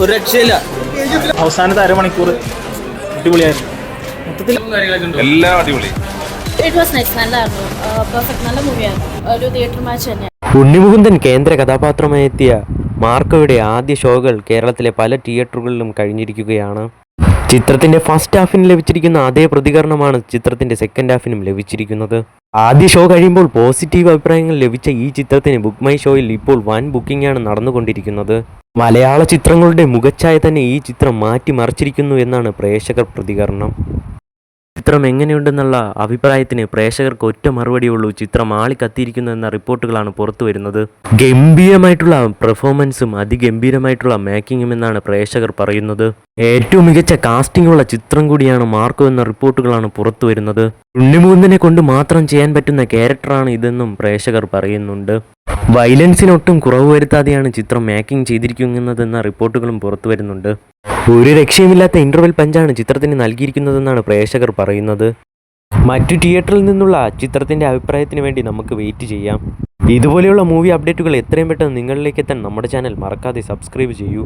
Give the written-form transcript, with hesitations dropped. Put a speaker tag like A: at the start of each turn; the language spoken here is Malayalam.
A: ഒരു രക്ഷയില്ല.
B: അവസാനത്തെ അരമണിക്കൂർ അടിപൊളിയായിരുന്നു. മൊത്തത്തിൽ
C: എല്ലാം അടിപൊളി.
D: നല്ല മൂവിയായിരുന്നു. ഒരു തിയേറ്റർ മാച്ച് തന്നെ.
E: ഉണ്ണിമുകുന്ദൻ കേന്ദ്ര കഥാപാത്രമായി എത്തിയ മാർക്കോയുടെ ആദ്യ ഷോകൾ കേരളത്തിലെ പല തിയേറ്ററുകളിലും കഴിഞ്ഞിരിക്കുകയാണ്. ചിത്രത്തിന്റെ ഫസ്റ്റ് ഹാഫിന് ലഭിച്ചിരിക്കുന്ന അതേ പ്രതികരണമാണ് ചിത്രത്തിന്റെ സെക്കൻഡ് ഹാഫിനും ലഭിച്ചിരിക്കുന്നത്. ആദ്യ ഷോ കഴിയുമ്പോൾ പോസിറ്റീവ് അഭിപ്രായങ്ങൾ ലഭിച്ച ഈ ചിത്രത്തിന് ബുക്ക് മൈ ഷോയിൽ ഇപ്പോൾ വൻ ബുക്കിംഗ് ആണ് നടന്നുകൊണ്ടിരിക്കുന്നത്. മലയാള ചിത്രങ്ങളുടെ മുഖച്ഛായ തന്നെ ഈ ചിത്രം മാറ്റിമറിച്ചിരിക്കുന്നു എന്നാണ് പ്രേക്ഷകർ പ്രതികരണം. ചിത്രം എങ്ങനെയുണ്ടെന്നുള്ള അഭിപ്രായത്തിന് പ്രേക്ഷകർക്ക് ഒറ്റ മറുപടിയുള്ളൂ: ചിത്രം ആളിക്കത്തിയിരിക്കുന്നു എന്ന റിപ്പോർട്ടുകളാണ് പുറത്തു വരുന്നത്. ഗംഭീരമായിട്ടുള്ള പെർഫോമൻസും അതിഗംഭീരമായിട്ടുള്ള മേക്കിങ്ങും എന്നാണ് പ്രേക്ഷകർ പറയുന്നത്. ഏറ്റവും മികച്ച കാസ്റ്റിംഗ് ഉള്ള ചിത്രം കൂടിയാണ് മാർക്കോ എന്ന റിപ്പോർട്ടുകളാണ് പുറത്തു വരുന്നത്. ഉണ്ണിമുകുന്ദനെ കൊണ്ട് മാത്രം ചെയ്യാൻ പറ്റുന്ന ക്യാരക്ടറാണ് ഇതെന്നും പ്രേക്ഷകർ പറയുന്നുണ്ട്. വയലൻസിനൊട്ടും കുറവ് വരുത്താതെയാണ് ചിത്രം മേക്കിംഗ് ചെയ്തിരിക്കുന്നതെന്ന റിപ്പോർട്ടുകളും പുറത്തു വരുന്നുണ്ട്. ഒരു രക്ഷയുമില്ലാത്ത ഇന്റർവെൽ പഞ്ചാണ് ചിത്രത്തിന് നൽകിയിരിക്കുന്നതെന്നാണ് പ്രേക്ഷകർ പറയുന്നത്. മറ്റു തിയേറ്ററിൽ നിന്നുള്ള ചിത്രത്തിന്റെ അഭിപ്രായത്തിന് വേണ്ടി നമുക്ക് വെയിറ്റ് ചെയ്യാം. ഇതുപോലെയുള്ള മൂവി അപ്ഡേറ്റുകൾ എത്രയും പെട്ടെന്ന് നിങ്ങളിലേക്ക് എത്താൻ നമ്മുടെ ചാനൽ മറക്കാതെ സബ്സ്ക്രൈബ് ചെയ്യൂ.